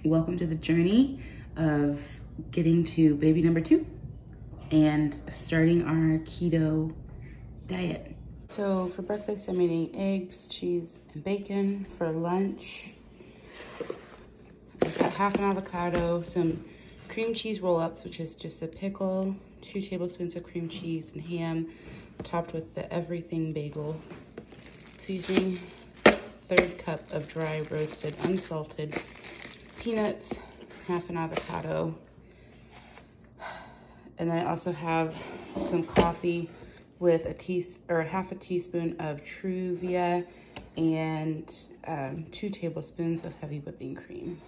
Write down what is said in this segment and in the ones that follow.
welcome to the journey of getting to baby number 2 and starting our keto diet. So for breakfast, I'm eating eggs, cheese, and bacon. For lunch, I've got half an avocado, some cream cheese roll-ups, which is just a pickle, 2 tablespoons of cream cheese and ham, topped with the everything bagel. Seasoning, 1/3 cup of dry roasted unsalted peanuts, half an avocado, and then I also have some coffee with half a teaspoon of Truvia and 2 tablespoons of heavy whipping cream.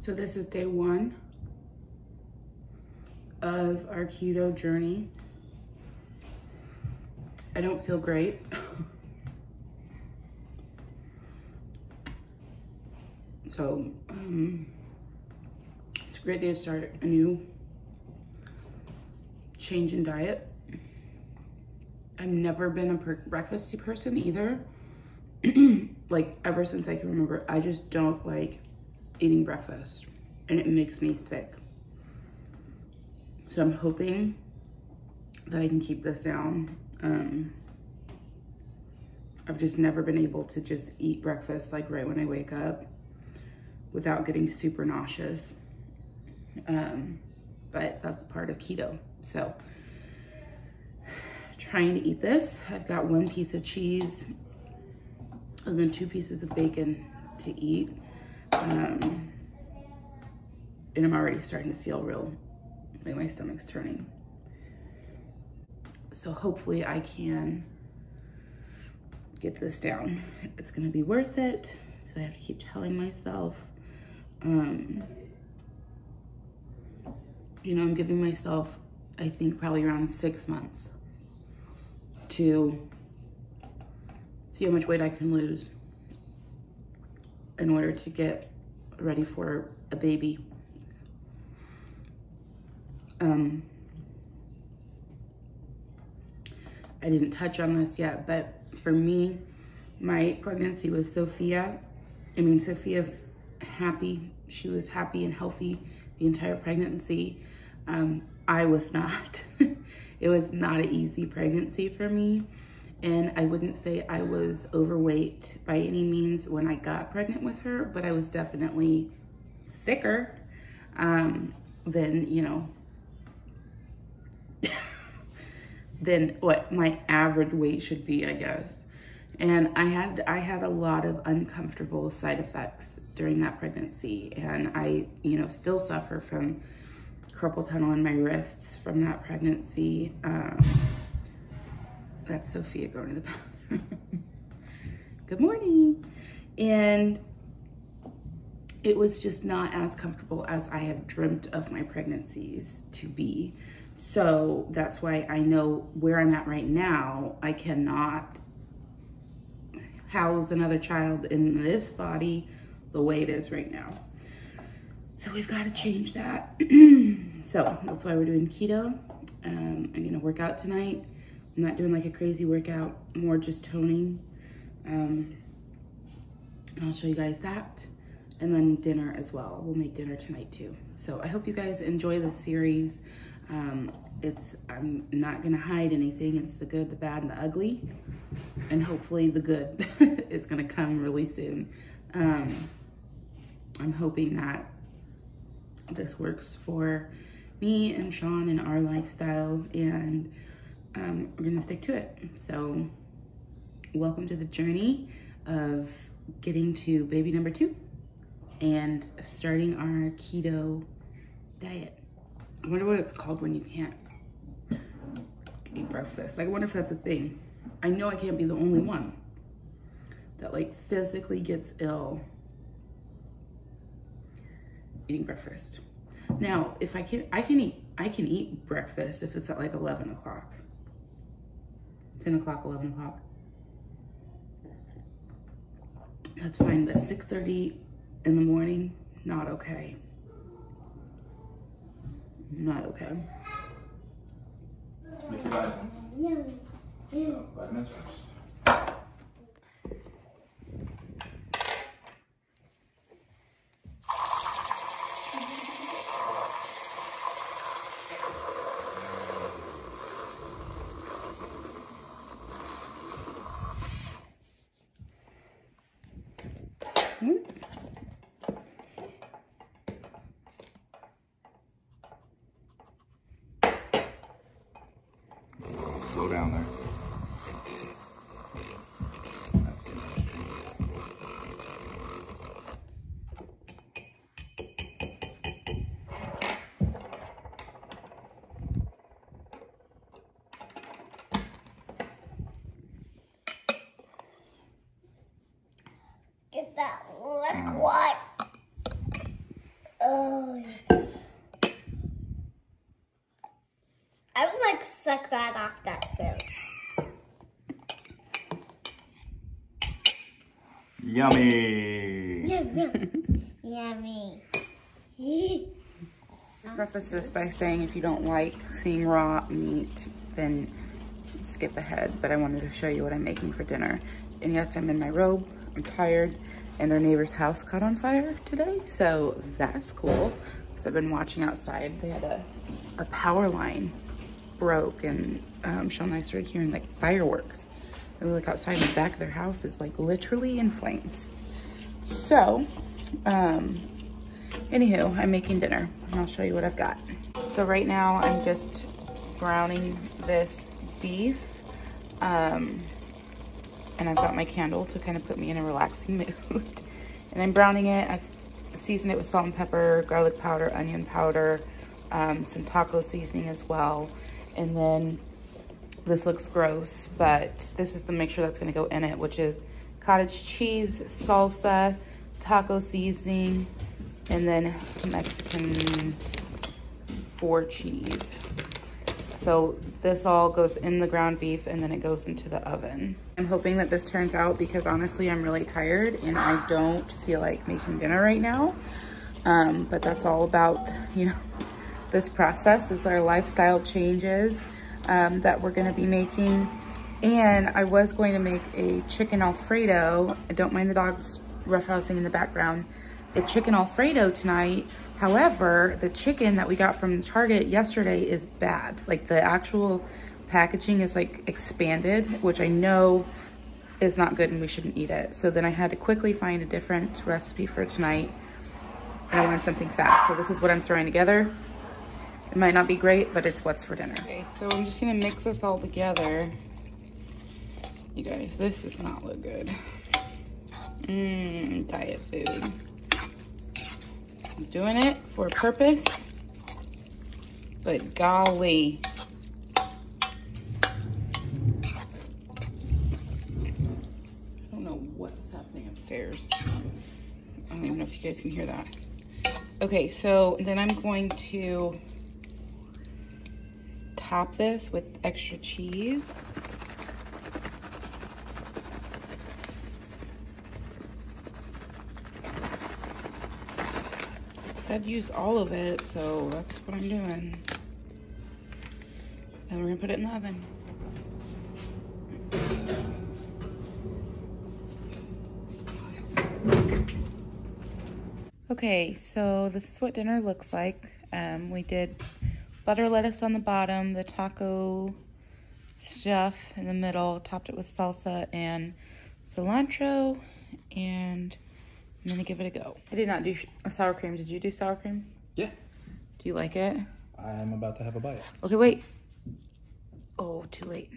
So this is day 1 of our keto journey. I don't feel great. So it's a great day to start a new change in diet. I've never been a breakfasty person either. Like ever since I can remember, I just don't like eating breakfast and it makes me sick. So I'm hoping that I can keep this down. I've just never been able to just eat breakfast like right when I wake up without getting super nauseous. But that's part of keto. So trying to eat this. I've got 1 piece of cheese and then 2 pieces of bacon to eat. And I'm already starting to feel like my stomach's turning. So hopefully I can get this down. It's gonna be worth it. So I have to keep telling myself, you know, I'm giving myself, I think probably around 6 months to see how much weight I can lose in order to get ready for a baby. I didn't touch on this yet, but for me, my pregnancy with Sophia, Sophia's happy. She was happy and healthy the entire pregnancy. I was not. It was not an easy pregnancy for me. And I wouldn't say I was overweight by any means when I got pregnant with her, but I was definitely thicker than, you know, than what my average weight should be, I guess. And I had a lot of uncomfortable side effects during that pregnancy. And I, you know, still suffer from carpal tunnel in my wrists from that pregnancy. That's Sophia going to the bathroom. Good morning. And it was just not as comfortable as I have dreamt of my pregnancies to be. So that's why I know where I'm at right now. I cannot house another child in this body the way it is right now. So we've got to change that. So that's why we're doing keto. I'm gonna work out tonight. I'm not doing like a crazy workout, more just toning. And I'll show you guys that. And then dinner as well. We'll make dinner tonight too. So I hope you guys enjoy this series. I'm not gonna hide anything. It's the good, the bad, and the ugly. And hopefully the good is gonna come really soon. I'm hoping that this works for me and Sean and our lifestyle, and we're gonna stick to it. So welcome to the journey of getting to baby number 2 and starting our keto diet. I wonder what it's called when you can't eat breakfast. Like, I wonder if that's a thing. I know I can't be the only one that like physically gets ill eating breakfast. Now, if I can eat breakfast if it's at like 11 o'clock, 10 o'clock, 11 o'clock. That's fine, but 6:30 in the morning, not okay. not okay. Make your vitamins. So, vitamins first. Slow down there. Get that look what? Oh. I would like suck that off that spoon. Yummy! Yum, yum. Yummy. Preface this by saying if you don't like seeing raw meat, then skip ahead. But I wanted to show you what I'm making for dinner. And yes, I'm in my robe, I'm tired, and our neighbor's house caught on fire today. So that's cool. So I've been watching outside. They had a power line broke, and Sean and I started hearing like fireworks. And we look outside, and the back of their house is like literally in flames. So, anywho, I'm making dinner, and I'll show you what I've got. So right now, I'm just browning this beef, and I've got my candle to kind of put me in a relaxing mood. And I'm browning it. I've seasoned it with salt and pepper, garlic powder, onion powder, some taco seasoning as well. And then this looks gross, but this is the mixture that's gonna go in it, which is cottage cheese, salsa, taco seasoning, and then Mexican 4 cheese. So this all goes in the ground beef, and then it goes into the oven. I'm hoping that this turns out, because honestly, I'm really tired and I don't feel like making dinner right now. But that's all about, you know, this process is our lifestyle changes that we're gonna be making. And I was going to make a chicken Alfredo. I don't mind the dogs roughhousing in the background. A chicken Alfredo tonight. However, the chicken that we got from Target yesterday is bad. Like the actual packaging is like expanded, which I know is not good and we shouldn't eat it. So then I had to quickly find a different recipe for tonight, and I wanted something fast. So this is what I'm throwing together. It might not be great, but it's what's for dinner. Okay, so I'm just gonna mix this all together. You guys, this does not look good. Diet food. I'm doing it for a purpose, but golly. I don't know what's happening upstairs. I don't even know if you guys can hear that. Okay, so then I'm going to top this with extra cheese. It said use all of it, so that's what I'm doing. And we're gonna put it in the oven. Okay, so this is what dinner looks like. We did butter lettuce on the bottom, the taco stuff in the middle, topped it with salsa and cilantro, and I'm gonna give it a go. I did not do sour cream. Did you do sour cream? Yeah. Do you like it? I'm about to have a bite. Okay, wait. Oh, too late.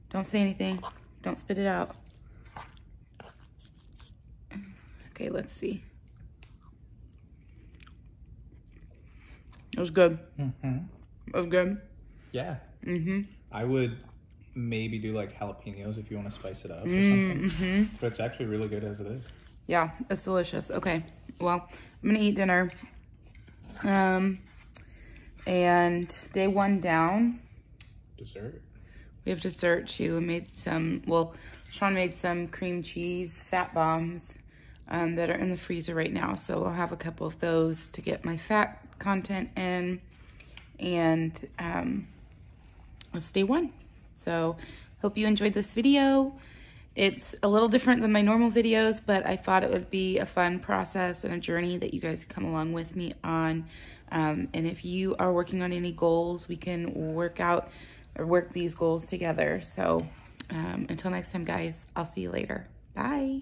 Don't say anything. Don't spit it out. Okay, let's see. It was good. Mm-hmm. It was good. Yeah. Mm-hmm. I would maybe do like jalapenos if you want to spice it up or something. Mm-hmm. But it's actually really good as it is. Yeah, it's delicious. Okay, well, I'm gonna eat dinner. And day one down. Dessert. We have dessert too. We made some, well, Sean made some cream cheese fat bombs that are in the freezer right now. So I'll have a couple of those to get my fat content in. and that's day 1. So hope you enjoyed this video. It's a little different than my normal videos, but I thought it would be a fun process and a journey that you guys could come along with me on. And if you are working on any goals, we can work these goals together. So until next time, guys, I'll see you later. Bye.